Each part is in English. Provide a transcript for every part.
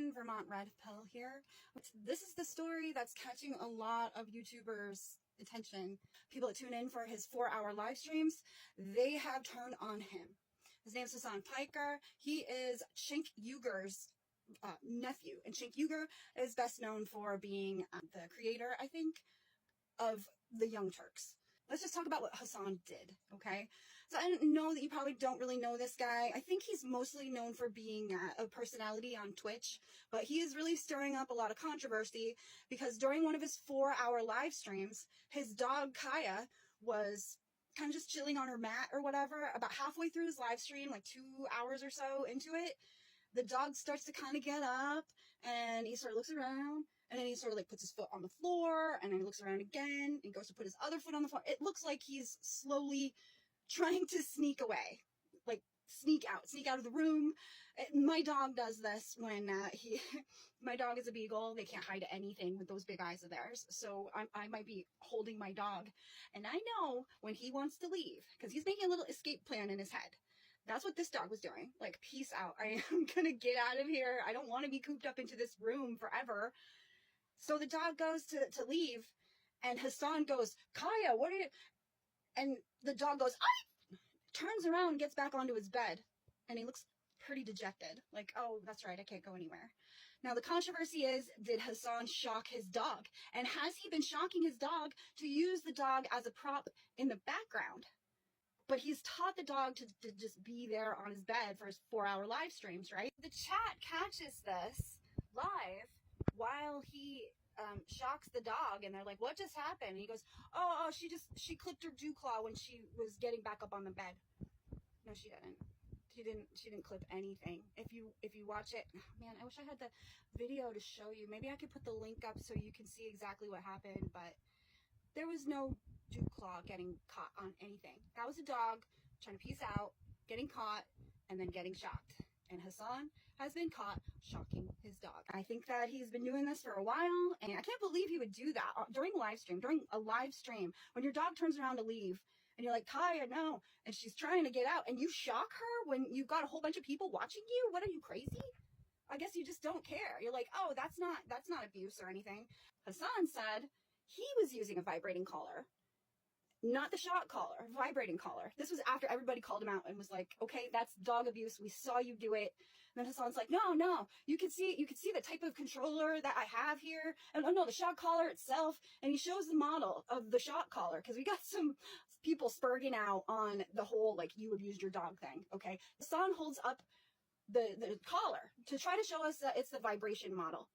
Hassan Vermont Red Pill here. This is the story that's catching a lot of YouTubers' attention. People that tune in for his 4-hour live streams, they have turned on him. His name's HASAN Piker. He is Cenk Uyghur's nephew. And Cenk Uyghur is best known for being the creator, I think, of the Young Turks. Let's just talk about what Hassan did, okay? So I know that you probably don't really know this guy. I think he's mostly known for being a personality on Twitch, but he is really stirring up a lot of controversy because during one of his 4-hour live streams, his dog Kaya was kind of just chilling on her mat or whatever. About halfway through his live stream, like 2 hours or so into it, the dog starts to kind of get up and he sort of looks around. And then he sort of like puts his foot on the floor and then he looks around again and goes to put his other foot on the floor. It looks like he's slowly trying to sneak away, like sneak out of the room. My dog does this when my dog is a beagle. They can't hide anything with those big eyes of theirs. So I might be holding my dog and I know when he wants to leave because he's making a little escape plan in his head. That's what this dog was doing. Like, peace out. I am going to get out of here. I don't want to be cooped up into this room forever. So the dog goes to leave, and Hassan goes, Kaya, what are you? And the dog goes, ah! Turns around and gets back onto his bed, and he looks pretty dejected. Like, oh, that's right, I can't go anywhere. Now, the controversy is, did Hassan shock his dog? And has he been shocking his dog to use the dog as a prop in the background? But he's taught the dog to just be there on his bed for his 4-hour live streams, right? The chat catches this live while he shocks the dog, and they're like, what just happened? And he goes, oh, she clipped her dew claw when she was getting back up on the bed. No, she didn't. She didn't clip anything. If you watch it, oh, man, I wish I had the video to show you. Maybe I could put the link up so you can see exactly what happened, but there was no dew claw getting caught on anything. That was a dog trying to peace out, getting caught, and then getting shocked. And Hassan has been caught shocking his dog. I think that he's been doing this for a while, and I can't believe he would do that during a live stream, when your dog turns around to leave, and you're like, Kaya, no, and she's trying to get out, and you shock her when you've got a whole bunch of people watching you? What, are you crazy? I guess you just don't care. You're like, oh, that's not abuse or anything. Hassan said he was using a vibrating collar. Not the shock collar, vibrating collar. This was after everybody called him out and was like, okay, that's dog abuse. We saw you do it. And then Hassan's like, no, you can see the type of controller that I have here. And oh no, the shock collar itself. And he shows the model of the shock collar because we got some people spurging out on the whole, like, you abused your dog thing. Okay. Hassan holds up the collar to try to show us that it's the vibration model.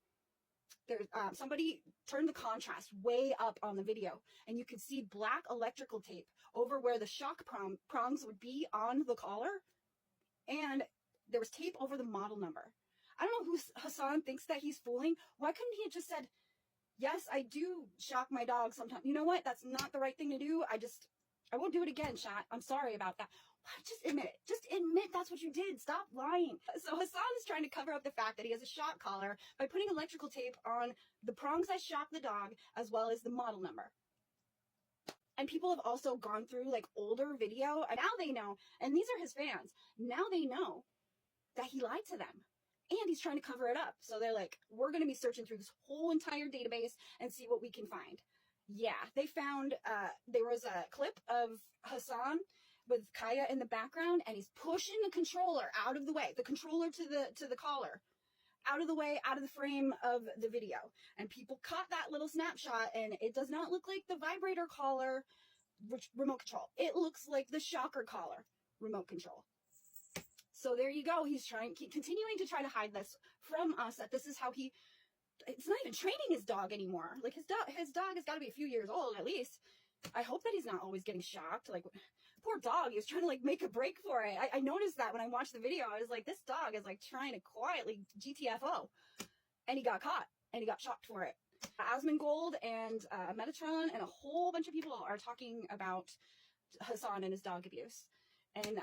There's somebody turned the contrast way up on the video, and you could see black electrical tape over where the shock prongs would be on the collar, and there was tape over the model number. I don't know who Hassan thinks that he's fooling. Why couldn't he have just said, yes, I do shock my dog sometimes. You know what? That's not the right thing to do. I won't do it again, chat. I'm sorry about that. Just admit it. Just admit that's what you did. Stop lying. So Hassan is trying to cover up the fact that he has a shock collar by putting electrical tape on the prongs that shock the dog, as well as the model number. And people have also gone through like older video, and now they know, and these are his fans, now they know that he lied to them. And he's trying to cover it up. So they're like, we're going to be searching through this whole entire database and see what we can find. Yeah, they found, there was a clip of Hassan with Kaya in the background, and he's pushing the controller out of the way, the controller to the collar, out of the way, out of the frame of the video. And people caught that little snapshot, and it does not look like the vibrator collar remote control. It looks like the shocker collar remote control. So there you go. He's continuing to try to hide this from us, that this is how it's not even training his dog anymore. Like, his dog has got to be a few years old at least. I hope that he's not always getting shocked. Like, poor dog, he was trying to like make a break for it. I noticed that when I watched the video. I was like, this dog is like trying to quietly GTFO, and he got caught and he got shocked for it. Asmongold and Metatron and a whole bunch of people are talking about Hassan and his dog abuse, and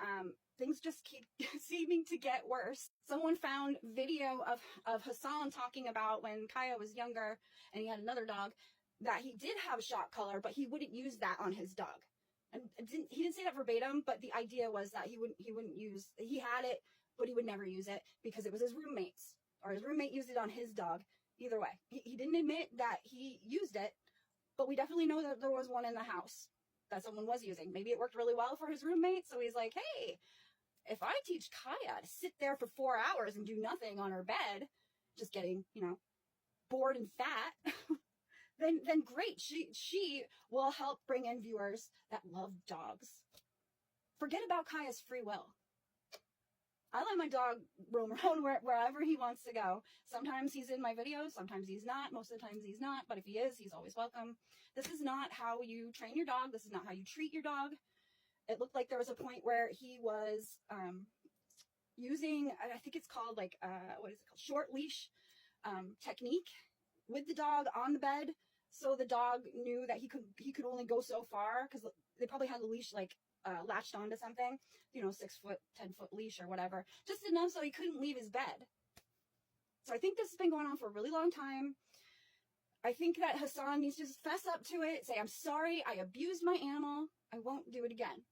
things just keep seeming to get worse. Someone found video of Hassan talking about when Kaya was younger and he had another dog, that he did have a shock collar, but he wouldn't use that on his dog. And he didn't say that verbatim, but the idea was that he had it, but he would never use it because it was his roommate's or his roommate used it on his dog. Either way, he didn't admit that he used it, but we definitely know that there was one in the house that someone was using. Maybe it worked really well for his roommate, so he's like, hey, if I teach Kaya to sit there for 4 hours and do nothing on her bed, just getting, bored and fat, then great. She will help bring in viewers that love dogs. Forget about Kaya's free will. I let my dog roam around wherever he wants to go. Sometimes he's in my videos, sometimes he's not. Most of the times he's not, but if he is, he's always welcome. This is not how you train your dog. This is not how you treat your dog. It looked like there was a point where he was using, I think it's called what is it called? Short leash technique with the dog on the bed. So the dog knew that he could only go so far, because they probably had the leash latched onto something, 6 foot, 10 foot leash or whatever, just enough so he couldn't leave his bed. So I think this has been going on for a really long time. I think that Hassan needs to just fess up to it, say, I'm sorry, I abused my animal, I won't do it again.